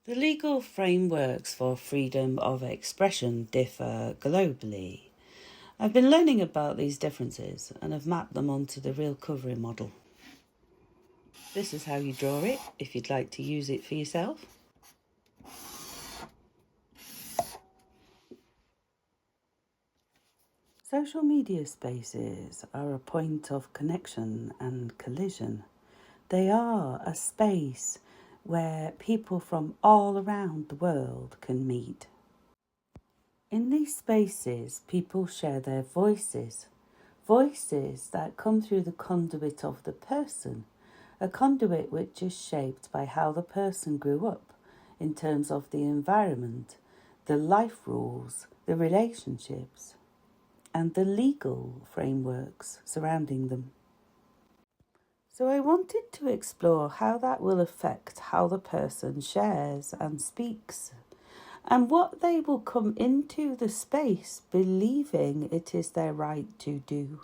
The legal frameworks for freedom of expression differ globally. I've been learning about these differences and have mapped them onto the Realcovery Model. This is how you draw it if you'd like to use it for yourself. Social media spaces are a point of connection and collision. They are a space where people from all around the world can meet. In these spaces, people share their voices that come through the conduit of the person, a conduit which is shaped by how the person grew up in terms of the environment, the life rules, the relationships, and the legal frameworks surrounding them. So I wanted to explore how that will affect how the person shares and speaks, and what they will come into the space believing it is their right to do.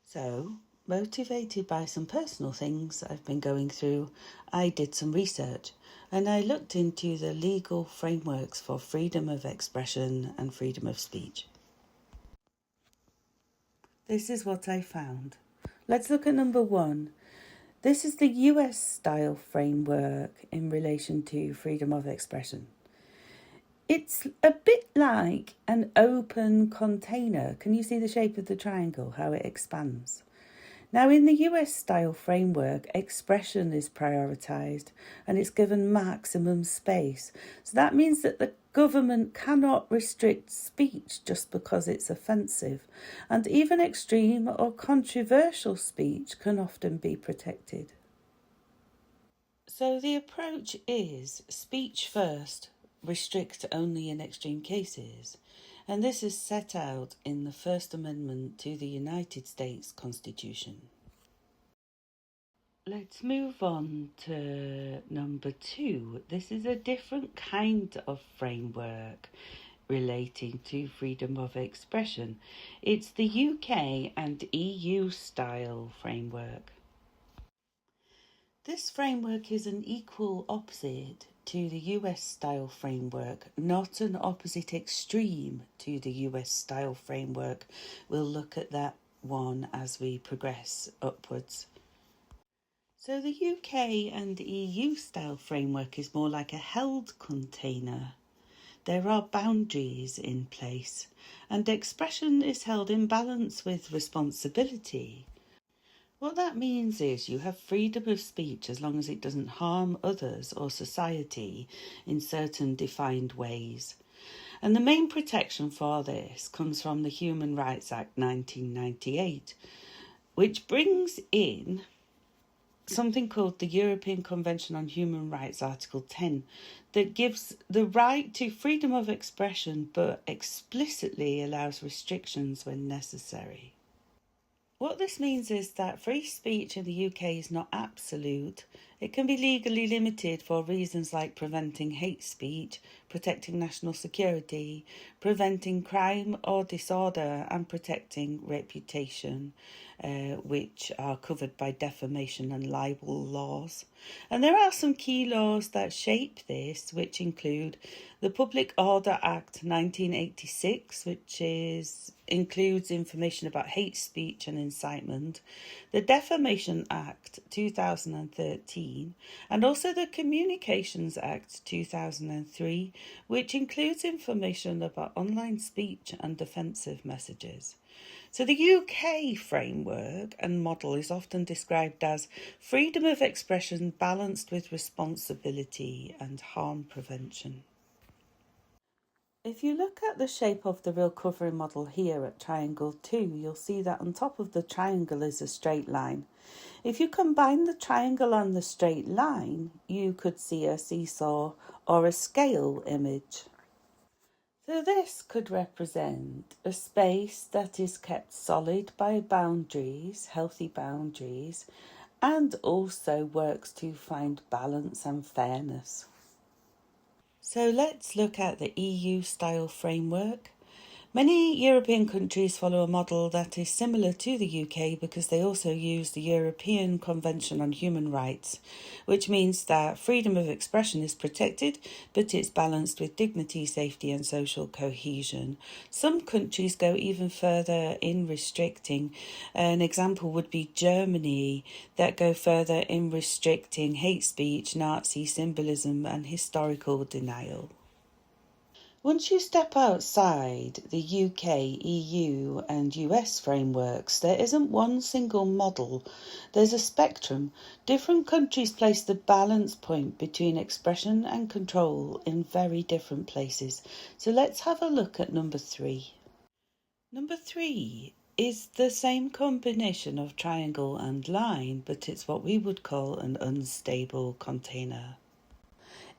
So, motivated by some personal things I've been going through, I did some research and I looked into the legal frameworks for freedom of expression and freedom of speech. This is what I found. Let's look at number 1. This is the US style framework in relation to freedom of expression. It's a bit like an open container. Can you see the shape of the triangle, how it expands? Now, in the US style framework, expression is prioritised and it's given maximum space. So that means that the government cannot restrict speech just because it's offensive. And even extreme or controversial speech can often be protected. So the approach is speech first, restrict only in extreme cases. And this is set out in the First Amendment to the United States Constitution. Let's move on to number 2. This is a different kind of framework relating to freedom of expression. It's the UK and EU style framework. This framework is an equal opposite to the US style framework, not an opposite extreme to the US style framework. We'll look at that one as we progress upwards. So the UK and EU style framework is more like a held container. There are boundaries in place, and expression is held in balance with responsibility. What that means is you have freedom of speech as long as it doesn't harm others or society in certain defined ways. And the main protection for this comes from the Human Rights Act 1998, which brings in something called the European Convention on Human Rights, Article 10, that gives the right to freedom of expression but explicitly allows restrictions when necessary. What this means is that free speech in the UK is not absolute. It can be legally limited for reasons like preventing hate speech, protecting national security, preventing crime or disorder, and protecting reputation, which are covered by defamation and libel laws. And there are some key laws that shape this, which include the Public Order Act 1986, which includes information about hate speech and incitement, the Defamation Act 2013, and also the Communications Act 2003, which includes information about online speech and offensive messages. So the UK framework and model is often described as freedom of expression balanced with responsibility and harm prevention. If you look at the shape of the Realcovery model here at triangle 2, you'll see that on top of the triangle is a straight line. If you combine the triangle and the straight line, you could see a seesaw or a scale image. So this could represent a space that is kept solid by boundaries, healthy boundaries, and also works to find balance and fairness. So let's look at the EU style framework. Many European countries follow a model that is similar to the UK because they also use the European Convention on Human Rights, which means that freedom of expression is protected, but it's balanced with dignity, safety and social cohesion. Some countries go even further in restricting. An example would be Germany, that go further in restricting hate speech, Nazi symbolism and historical denial. Once you step outside the UK, EU and US frameworks, there isn't one single model. There's a spectrum. Different countries place the balance point between expression and control in very different places. So let's have a look at number 3. Number 3 is the same combination of triangle and line, but it's what we would call an unstable container.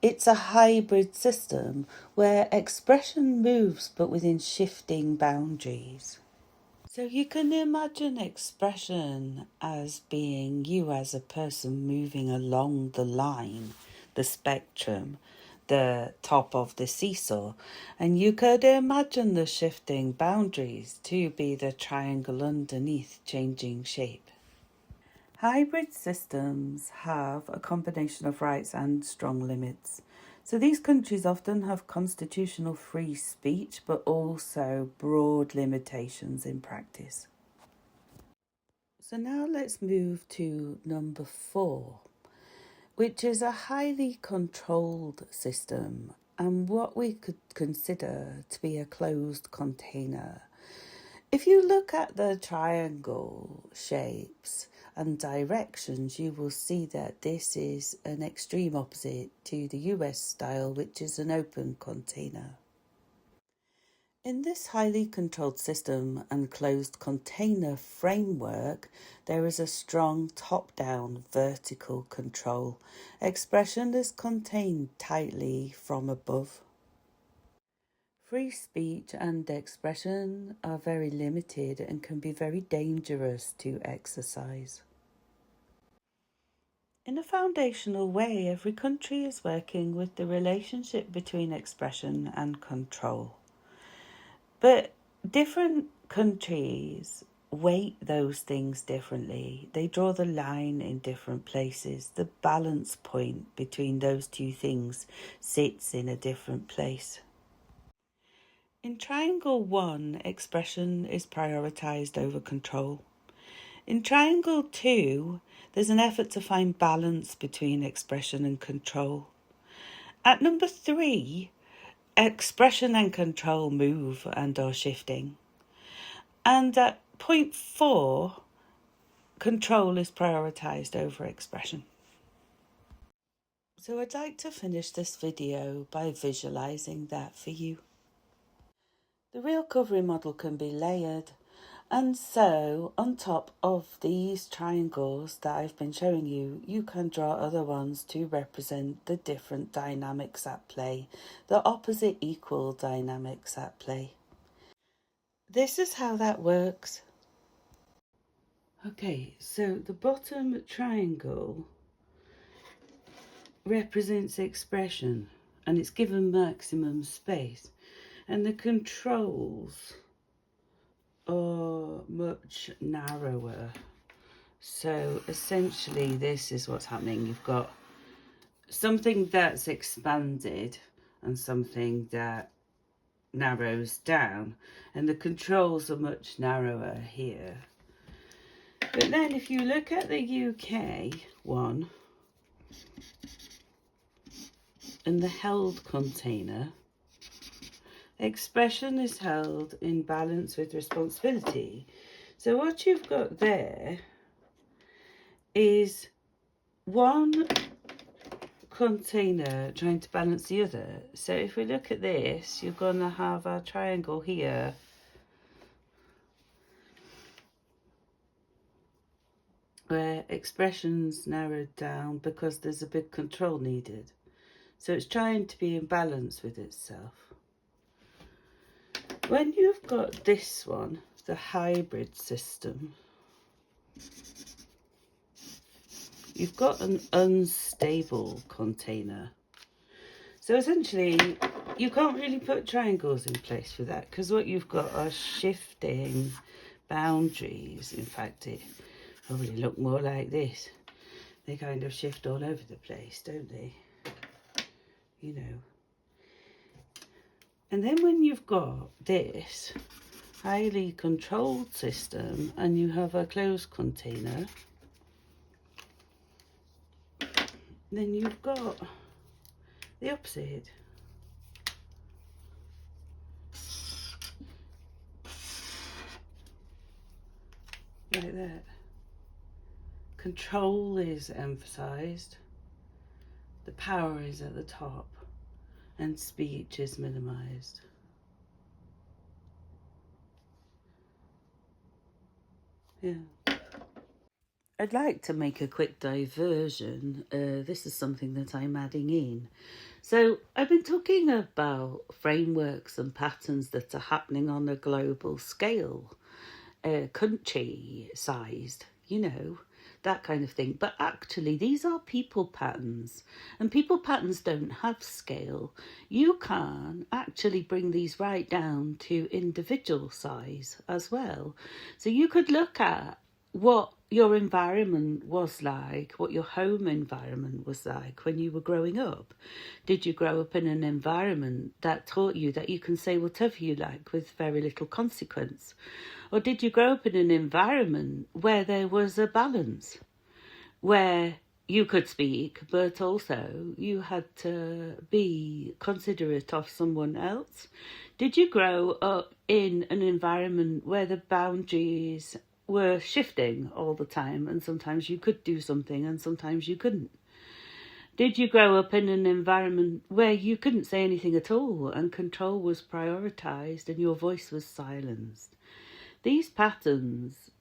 It's a hybrid system where expression moves but within shifting boundaries. So you can imagine expression as being you as a person moving along the line, the spectrum, the top of the seesaw, and you could imagine the shifting boundaries to be the triangle underneath changing shape. Hybrid systems have a combination of rights and strong limits. So these countries often have constitutional free speech, but also broad limitations in practice. So now let's move to number 4, which is a highly controlled system and what we could consider to be a closed container. If you look at the triangle shapes and directions, you will see that this is an extreme opposite to the US style, which is an open container. In this highly controlled system and closed container framework, there is a strong top-down vertical control. Expression is contained tightly from above. Free speech and expression are very limited and can be very dangerous to exercise. In a foundational way, every country is working with the relationship between expression and control. But different countries weight those things differently. They draw the line in different places. The balance point between those two things sits in a different place. In Triangle 1, expression is prioritised over control. In Triangle 2, there's an effort to find balance between expression and control. At number 3, expression and control move and are shifting. And at point 4, control is prioritised over expression. So I'd like to finish this video by visualising that for you. The Realcovery model can be layered, and so on top of these triangles that I've been showing you, you can draw other ones to represent the different dynamics at play, the opposite equal dynamics at play. This is how that works. Okay, so the bottom triangle represents expression and it's given maximum space, and the controls are much narrower. So essentially this is what's happening. You've got something that's expanded and something that narrows down, and the controls are much narrower here. But then if you look at the UK one and the held container, expression is held in balance with responsibility. So what you've got there is one container trying to balance the other. So if we look at this, you're going to have a triangle here where expression's narrowed down because there's a big control needed. So it's trying to be in balance with itself. When you've got this one, the hybrid system, you've got an unstable container. So essentially, you can't really put triangles in place for that, because what you've got are shifting boundaries. In fact, it probably look more like this. They kind of shift all over the place, don't they? You know. And then when you've got this highly controlled system and you have a closed container, then you've got the opposite. Like that. Control is emphasized, the power is at the top, and speech is minimized. Yeah. I'd like to make a quick diversion. This is something that I'm adding in. So I've been talking about frameworks and patterns that are happening on a global scale, country sized, you know, that kind of thing. But actually, these are people patterns, and people patterns don't have scale. You can actually bring these right down to individual size as well. So you could look at what your environment was like, what your home environment was like when you were growing up. Did you grow up in an environment that taught you that you can say whatever you like with very little consequence? Or did you grow up in an environment where there was a balance, where you could speak, but also you had to be considerate of someone else? Did you grow up in an environment where the boundaries were shifting all the time, and sometimes you could do something and sometimes you couldn't? Did you grow up in an environment where you couldn't say anything at all and control was prioritized and your voice was silenced? These patterns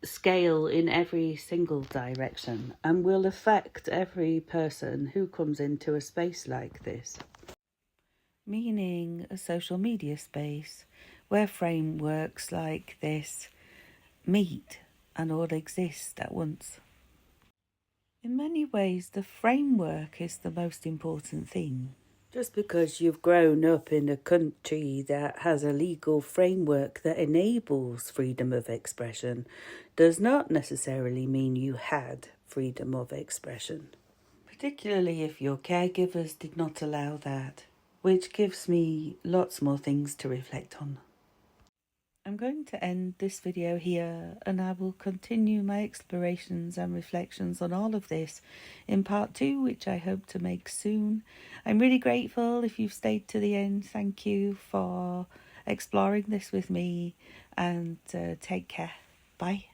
scale in every single direction and will affect every person who comes into a space like this. Meaning a social media space where frameworks like this meet and all exist at once. In many ways, the framework is the most important thing. Just because you've grown up in a country that has a legal framework that enables freedom of expression does not necessarily mean you had freedom of expression. Particularly if your caregivers did not allow that, which gives me lots more things to reflect on. I'm going to end this video here, and I will continue my explorations and reflections on all of this in part 2, which I hope to make soon. I'm really grateful if you've stayed to the end. Thank you for exploring this with me, and take care. Bye.